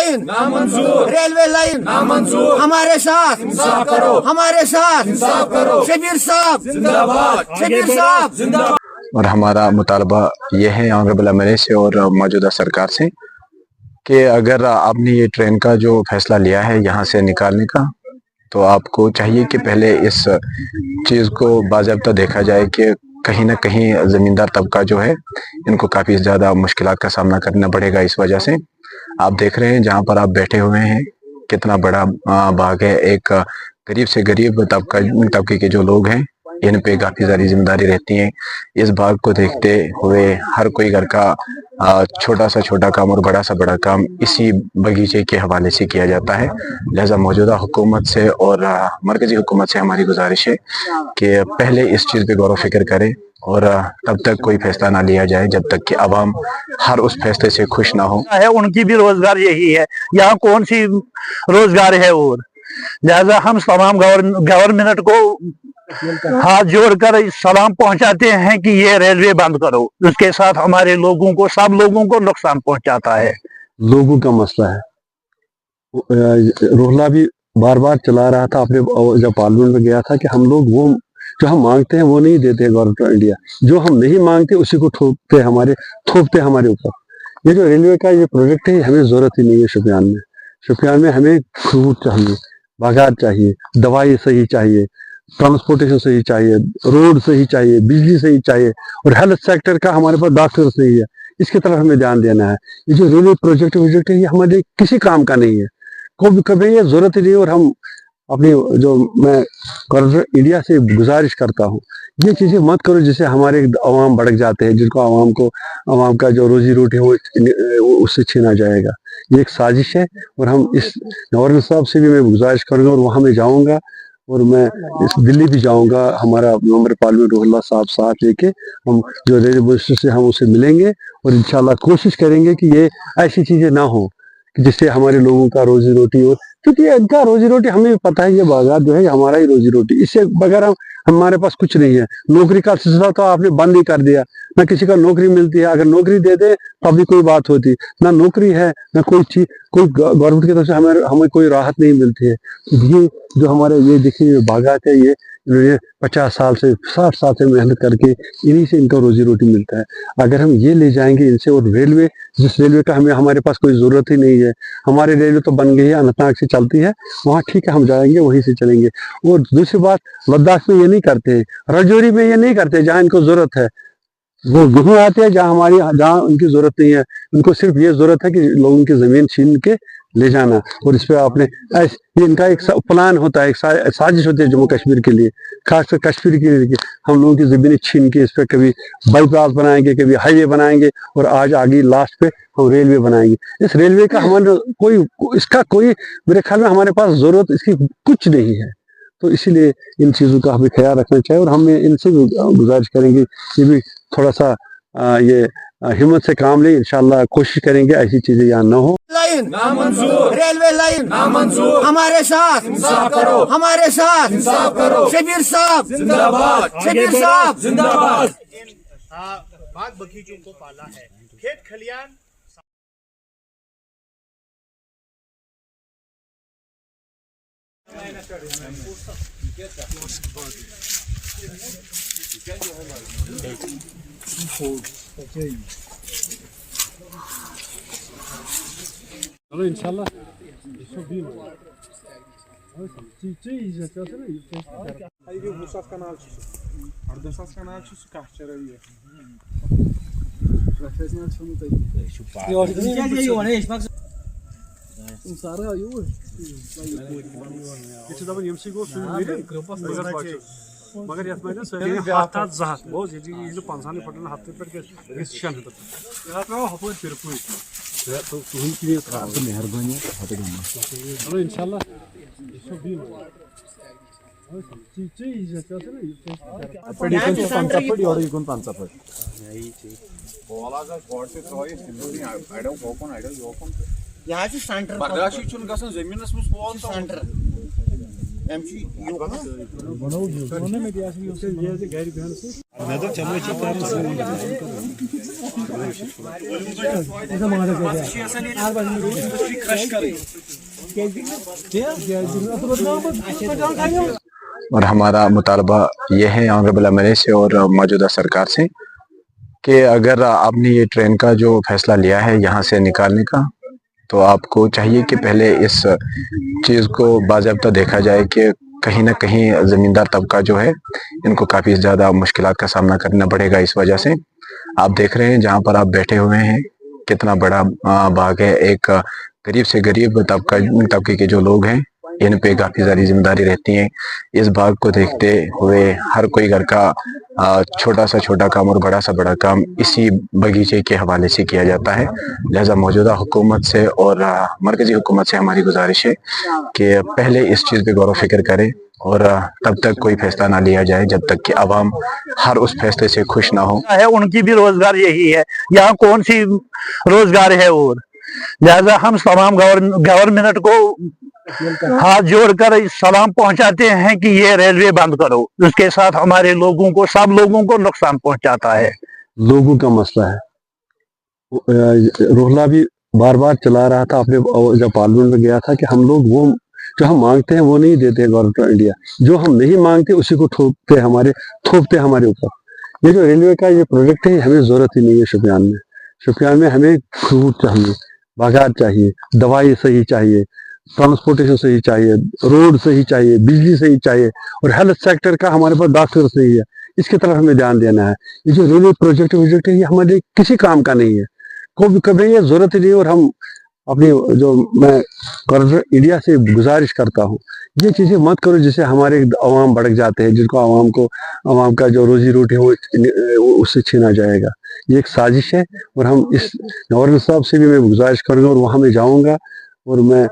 Line नामंजूर, railway line नामंजूर, हमारे साथ इंसाफ करो, हमारे साथ इंसाफ करो, शबीर साहब जिंदाबाद, शबीर साहब जिंदाबाद। और हमारा मुतालबा ये है ऑनरेबल एमएलए से और मौजूदा सरकार से कि अगर आपने ये ट्रेन का जो फैसला लिया है यहाँ से निकालने का, तो आपको चाहिए कि पहले इस चीज़ को बाज़ाब्ता देखा जाए कि कहीं ना कहीं ज़मींदार तबका जो है इनको काफ़ी ज़्यादा मुश्किलात का सामना करना पड़ेगा। इस वजह से आप देख रहे हैं जहाँ पर आप बैठे हुए हैं कितना बड़ा बाग है। एक गरीब से गरीब तबके के जो लोग हैं इन पे काफ़ी सारी जिम्मेदारी रहती है। इस बाग को देखते हुए हर कोई घर का छोटा सा छोटा काम और बड़ा सा बड़ा काम इसी बगीचे के हवाले से किया जाता है। लिहाजा मौजूदा हुकूमत से और मरकज़ी हुकूमत से हमारी गुजारिश है कि पहले इस चीज़ पे गौर व फिक्र करें और तब तक कोई फैसला ना लिया जाए जब तक कि अवाम हर उस फैसले से खुश ना हो। उनकी भी रोजगार यही है, यहाँ कौन सी रोजगार है। और लिहाजा हम तमाम गवर्नमेंट को हाथ जोड़कर सलाम पहुंचाते हैं कि ये रेलवे बंद करो। उसके साथ हमारे लोगों को, सब लोगों को नुकसान पहुंचाता है। लोगों का मसला है। रोहला भी बार बार चला रहा था, अपने जब पार्लियामेंट में गया था कि हम लोग वो जो हम मांगते हैं वो नहीं देते गवर्नमेंट ऑफ इंडिया, जो हम नहीं मांगते उसी को थोपते हमारे ऊपर। ये जो रेलवे का ये प्रोजेक्ट है हमें जरूरत ही नहीं है। शुपियान में हमें फ्रूट चाहिए, बागात चाहिए, दवाई सही चाहिए, ट्रांसपोर्टेशन सही चाहिए, रोड सही चाहिए, बिजली सही चाहिए और हेल्थ सेक्टर का हमारे पास डॉक्टर सही है। इसकी तरफ हमें ध्यान देना है। ये जो रेलवे प्रोजेक्ट है ये हमारे किसी काम का नहीं है, कभी ये जरूरत ही नहीं है। और हम अपनी जो मैं गवर्नमेंट इंडिया से गुजारिश करता हूँ ये चीज़ें मत करो जिससे हमारे अवाम भड़क जाते हैं, जिनको अवाम का जो रोजी रोटी है वो उससे छीना जाएगा। ये एक साजिश है। और हम इस गवर्नर साहब से भी मैं गुजारिश करूँगा और वहाँ मैं जाऊँगा और मैं दिल्ली भी जाऊँगा। हमारा मेंबर पार्लियामेंट रोहल्ला साहब साथ लेके हम जो रेलवे मिनिस्टर से हम उससे मिलेंगे और इंशाल्लाह कोशिश करेंगे कि ये ऐसी चीज़ें ना हो कि जिससे हमारे लोगों का रोजी रोटी हो, क्योंकि इनका रोजी रोटी हमें पता है। ये बाजार जो है हमारा ही रोजी रोटी, इससे बगैर हमारे पास कुछ नहीं है। नौकरी का सिलसिला तो आपने बंद ही कर दिया, ना किसी का नौकरी मिलती है। अगर नौकरी दे दे तो अभी कोई बात होती, ना नौकरी है ना कोई चीज, कोई गवर्नमेंट की तरफ से हमें कोई राहत नहीं मिलती है। ये जो हमारे ये देखिए बागात है, ये 50 साल से 60 साल से मेहनत करके इन्हीं से इनका रोजी रोटी मिलता है। अगर हम ये ले जाएंगे इनसे, और रेलवे जिस रेलवे का हमारे पास कोई ज़रूरत ही नहीं है, हमारी रेलवे तो बन गई है, अनंतनाग से चलती है, वहाँ ठीक है हम जाएंगे वहीं से चलेंगे। और दूसरी बात, लद्दाख में ये नहीं करते, राजौरी में ये नहीं करते, जहाँ इनको ज़रूरत है वो वहीं आते हैं जहाँ उनकी ज़रूरत नहीं है। उनको सिर्फ ये ज़रूरत है कि लोगों की ज़मीन छीन के ले जाना। और इस पर आपने ये इनका एक प्लान होता है, एक साजिश होती है जम्मू कश्मीर के लिए, खासकर कश्मीर के लिए। हम लोगों की ज़मीनें छीन के इस पर कभी बाईपास बनाएंगे, कभी हाईवे बनाएंगे और आज आगे लास्ट पे हम रेलवे बनाएंगे। इस रेलवे का कोई मेरे ख्याल में हमारे पास ज़रूरत इसकी कुछ नहीं है। तो इसीलिए इन चीज़ों का हमें ख्याल रखना चाहिए और हमें इनसे गुजारिश करेंगे ये भी थोड़ा सा ये हिम्मत से काम ले। इंशाल्लाह कोशिश करेंगे ऐसी चीजें यहाँ न हो। लाइन नामंजूर, रेलवे लाइन नामंजूर, हमारे साथ इंसाफ करो, हमारे साथ इंसाफ करो, शबीर साहब जिंदाबाद, शबीर साहब जिंदाबाद। बाग बगीचों को पाला है, खेत खलियान चलो इंशाल्लाह मगर ये हाथ जहात बहुत ये 5 फटन हफ्ते पे 6 तो तुमकी भी मेहरबानी चलो इंशाल्लाह जमीन और हमारा मुतालबा ये है ऑनरेबल एमएलए से और मौजूदा सरकार से कि अगर आपने ये ट्रेन का जो फैसला लिया है यहाँ से निकालने का, तो आपको चाहिए कि पहले इस चीज़ को बाज़ाब्ता देखा जाए कि कहीं ना कहीं ज़मींदार तबका जो है इनको काफ़ी ज़्यादा मुश्किलात का सामना करना पड़ेगा। इस वजह से आप देख रहे हैं जहाँ पर आप बैठे हुए हैं कितना बड़ा बाग है। एक गरीब से गरीब तबके के जो लोग हैं इन पे काफ़ी सारी जिम्मेदारी रहती है। इस बाग को देखते हुए हर कोई घर का छोटा सा छोटा काम और बड़ा सा बड़ा काम इसी बगीचे के हवाले से किया जाता है। लिहाजा मौजूदा हुकूमत से और मरकजी हुकूमत से हमारी गुजारिश है कि पहले इस चीज़ पे गौर व फिक्र करें और तब तक कोई फैसला ना लिया जाए जब तक कि आवाम हर उस फैसले से खुश ना हो। उनकी भी रोजगार यही है, यहाँ कौन सी रोजगार है और लिहाजा हम तमाम गवर्नमेंट को हाथ जोड़कर सलाम पहुंचाते हैं कि ये रेलवे बंद करो। उसके साथ हमारे लोगों को, सब लोगों को नुकसान पहुंचाता है। लोगों का मसला है। रोहला भी बार बार चला रहा था अपने, जब पार्लियामेंट में गया था कि हम लोग वो जो हम मांगते हैं वो नहीं देते हैं गवर्नमेंट ऑफ इंडिया, जो हम नहीं मांगते उसी को थोपते हमारे ऊपर। ये जो रेलवे का ये प्रोजेक्ट है हमें जरूरत ही नहीं है। शुपियान में हमें फ्रूट चाहिए, बागात चाहिए, दवाई सही चाहिए, ट्रांसपोर्टेशन सही चाहिए, रोड सही चाहिए, बिजली सही चाहिए और हेल्थ सेक्टर का हमारे पास डॉक्टर सही है। इसकी तरफ हमें ध्यान देना है। ये जो रेलवे प्रोजेक्ट है ये हमारे किसी काम का नहीं है, कभी ये जरूरत ही नहीं। और हम अपनी जो मैं गवर्नमेंट इंडिया से गुजारिश करता हूँ ये चीज़ें मत करो जिससे हमारे अवाम भड़क जाते हैं, जिनको अवाम का जो रोजी रोटी है वो उससे छीना जाएगा। ये एक साजिश है और हम इस गवर्नर साहब से भी मैं गुजारिश करूँगा और वहाँ मैं जाऊँगा और मैं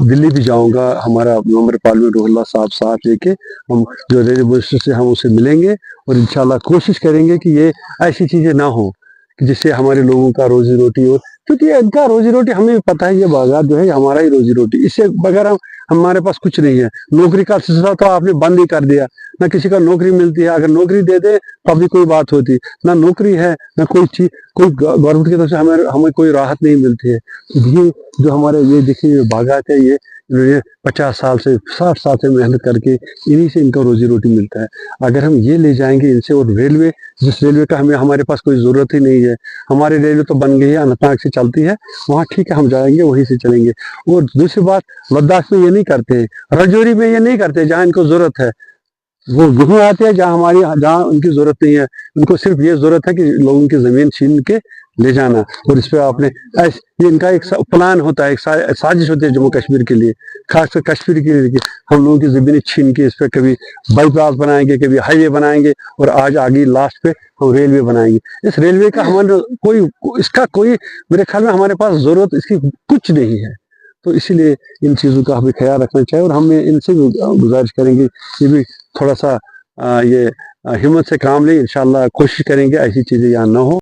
दिल्ली भी जाऊँगा। हमारा मेंबर पार्लियामेंट रोहल्ला साहब साथ लेके हम जो रेलवे मिनिस्टर से हम उससे मिलेंगे और इंशाल्लाह कोशिश करेंगे कि ये ऐसी चीज़ें ना हो कि जिससे हमारे लोगों का रोजी रोटी हो, क्योंकि इनका रोजी रोटी हमें भी पता है। ये बाजार जो है हमारा ही रोजी रोटी, इससे बगैर हमारे पास कुछ नहीं है। नौकरी का सिलसिला तो आपने बंद ही कर दिया, ना किसी का नौकरी मिलती है। अगर नौकरी दे दे तो अभी कोई बात होती, ना नौकरी है ना कोई चीज, कोई गवर्नमेंट की तरफ से हमें कोई राहत नहीं मिलती है। ये जो हमारे ये देखिए बागात है, ये 50 साल से 60 साल से मेहनत करके इन्हीं से इनका रोजी रोटी मिलता है। अगर हम ये ले जाएंगे इनसे, और रेलवे जिस रेलवे का हमारे पास कोई ज़रूरत ही नहीं है, हमारी रेलवे तो बन गई है, अनंतनाग से चलती है, वहाँ ठीक है हम जाएंगे वहीं से चलेंगे। और दूसरी बात, लद्दाख में ये नहीं करते, राजौरी में ये नहीं करते जहाँ इनको ज़रूरत है। वो वहीं आते हैं जहाँ उनकी ज़रूरत नहीं है। उनको सिर्फ ये ज़रूरत है कि लोगों की ज़मीन छीन के ले जाना, और इस पर आपने ये इनका एक प्लान होता है, एक साजिश होती है जम्मू कश्मीर के लिए, खासकर कश्मीर के लिए, कि हम लोगों की ज़मीनें छीन के इस पर कभी बाईपास बनाएंगे, कभी हाईवे बनाएंगे, और आज आगे लास्ट पे हम रेलवे बनाएंगे। इस रेलवे का हमारे मेरे ख्याल में हमारे पास ज़रूरत इसकी कुछ नहीं है। तो इसीलिए इन चीज़ों का हमें ख्याल रखना चाहिए और हमें इनसे भी गुजारिश करेंगे ये भी थोड़ा सा ये हिम्मत से काम लें। इंशाल्लाह कोशिश करेंगे ऐसी चीज़ें यहाँ ना हो।